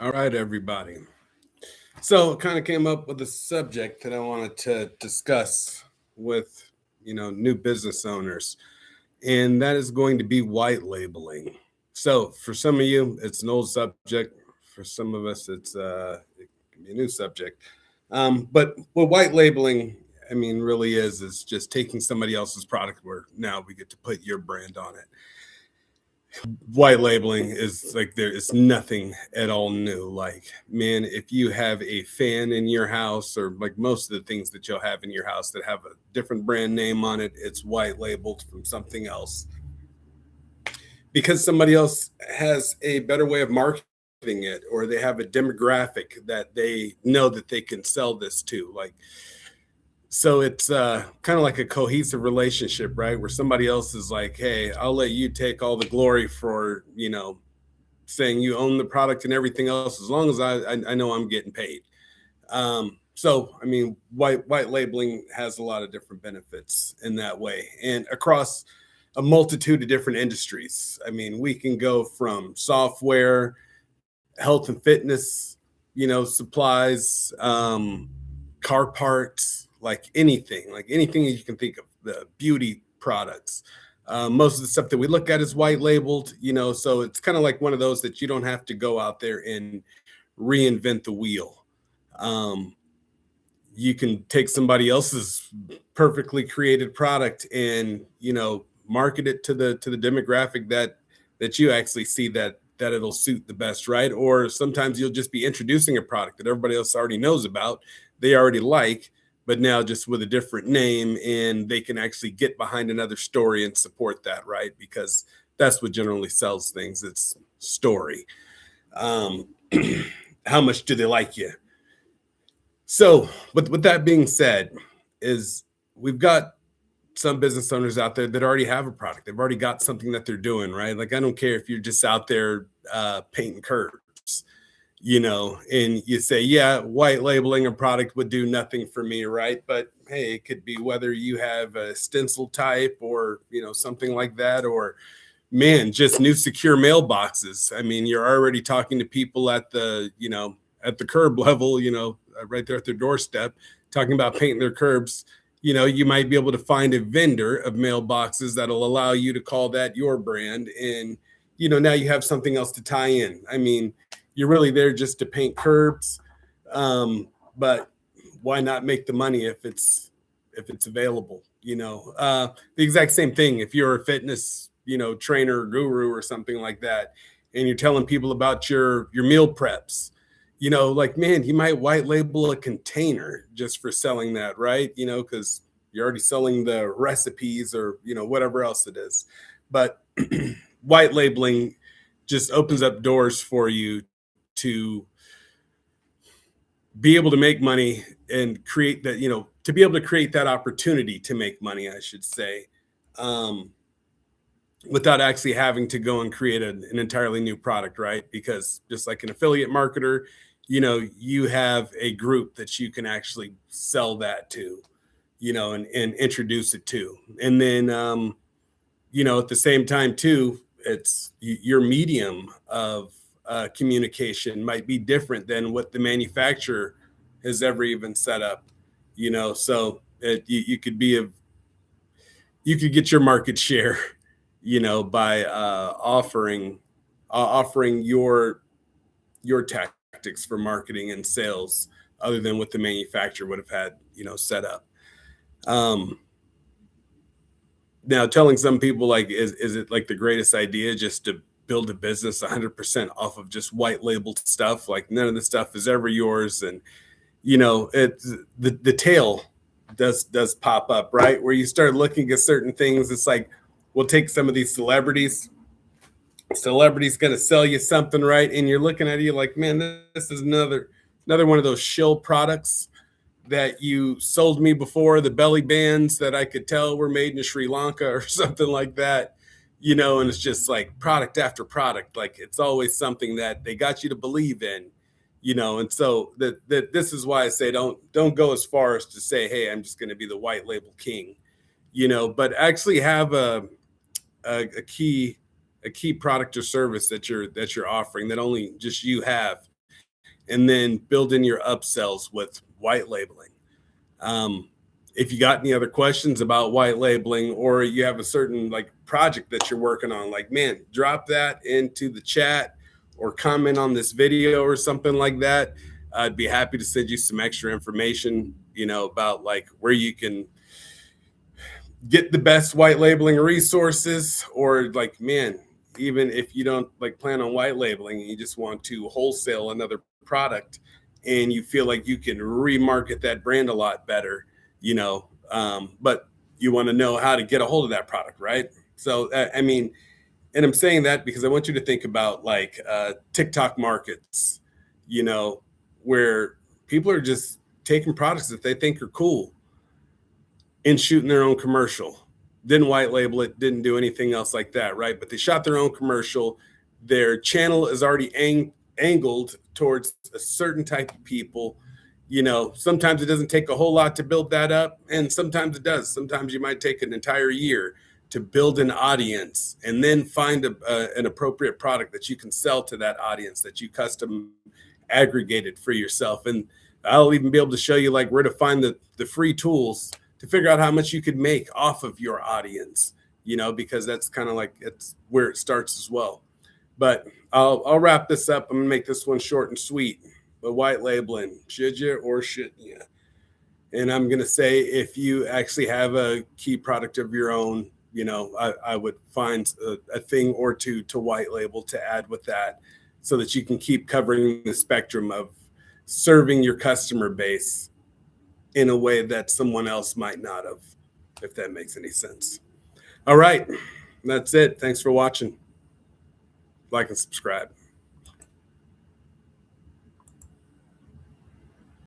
All right, everybody. So, kind of came up with a subject that I wanted to discuss with, new business owners, and that is going to be white labeling. So, for some of you, it's an old subject. For some of us, it can be a new subject. But what white labeling, really is just taking somebody else's product where now we get to put your brand on it. White labeling is like there is nothing at all new. Like, man, if you have a fan in your house, or like most of the things that you'll have in your house that have a different brand name on it, it's white labeled from something else because somebody else has a better way of marketing it, or they have a demographic that they know that they can sell this to. Like, so it's kind of like a cohesive relationship, right? Where somebody else is like, hey, I'll let you take all the glory for, saying you own the product and everything else, as long as I know I'm getting paid. So, white labeling has a lot of different benefits in that way, and across a multitude of different industries. We can go from software, health and fitness, supplies, car parts, like anything you can think of, the beauty products. Most of the stuff that we look at is white labeled, so it's kind of like one of those that you don't have to go out there and reinvent the wheel. You can take somebody else's perfectly created product and, market it to the demographic that you actually see that it'll suit the best, right? Or sometimes you'll just be introducing a product that everybody else already knows about, they already like, but now just with a different name, and they can actually get behind another story and support that, right? Because that's what generally sells things. It's story. Um, how much do they like you? So, with that being said, is we've got some business owners out there that already have a product. They've already got something that they're doing, right? Like, I don't care if you're just out there painting curbs, and you say, yeah, white labeling a product would do nothing for me, right? But hey, it could be whether you have a stencil type or, something like that, or man, just new secure mailboxes. You're already talking to people at the curb level, right there at their doorstep, talking about painting their curbs. You might be able to find a vendor of mailboxes that'll allow you to call that your brand. And, now you have something else to tie in. You're really there just to paint curbs. But why not make the money if it's available? The exact same thing if you're a fitness, trainer or guru or something like that, and you're telling people about your meal preps. Like, man, you might white label a container just for selling that, right? Because you're already selling the recipes or, whatever else it is. But white labeling just opens up doors for you to be able to make money and create that, to be able to create that opportunity to make money, I should say, without actually having to go and create an entirely new product, right? Because just like an affiliate marketer, you have a group that you can actually sell that to, and introduce it to. And then, at the same time too, it's your medium of communication might be different than what the manufacturer has ever even set up, so you could you could get your market share, by offering your tactics for marketing and sales other than what the manufacturer would have had, set up. Now, telling some people, like, is it like the greatest idea just to build a business 100% off of just white labeled stuff? Like, none of the stuff is ever yours. And, it's the tail does pop up, right? Where you start looking at certain things. It's like, we'll take some of these celebrities going to sell you something, right? And you're looking at it like, man, this is another one of those shill products that you sold me before, the belly bands that I could tell were made in Sri Lanka or something like that, and it's just like product after product. Like, it's always something that they got you to believe in, and so that this is why I say don't go as far as to say, hey, I'm just going to be the white label king, but actually have a key product or service that you're offering that only just you have, and then build in your upsells with white labeling. If you got any other questions about white labeling, or you have a certain like project that you're working on, like, man, drop that into the chat or comment on this video or something like that. I'd be happy to send you some extra information, about like where you can get the best white labeling resources, or like, man, even if you don't like plan on white labeling and you just want to wholesale another product and you feel like you can remarket that brand a lot better, but you want to know how to get a hold of that product, right? So, I mean, and I'm saying that because I want you to think about like TikTok markets, where people are just taking products that they think are cool and shooting their own commercial. Didn't white label it, didn't do anything else like that, right? But they shot their own commercial. Their channel is already angled towards a certain type of people. Sometimes it doesn't take a whole lot to build that up, and sometimes it does. Sometimes you might take an entire year to build an audience and then find an appropriate product that you can sell to that audience that you custom aggregated for yourself. And I'll even be able to show you like where to find the free tools to figure out how much you could make off of your audience, because that's kind of like, it's where it starts as well. But I'll wrap this up. I'm gonna make this one short and sweet. But white labeling, should you or shouldn't you? And I'm gonna say, if you actually have a key product of your own, I would find a thing or two to white label to add with that, so that you can keep covering the spectrum of serving your customer base in a way that someone else might not have, if that makes any sense. All right, that's it. Thanks for watching. Like and subscribe.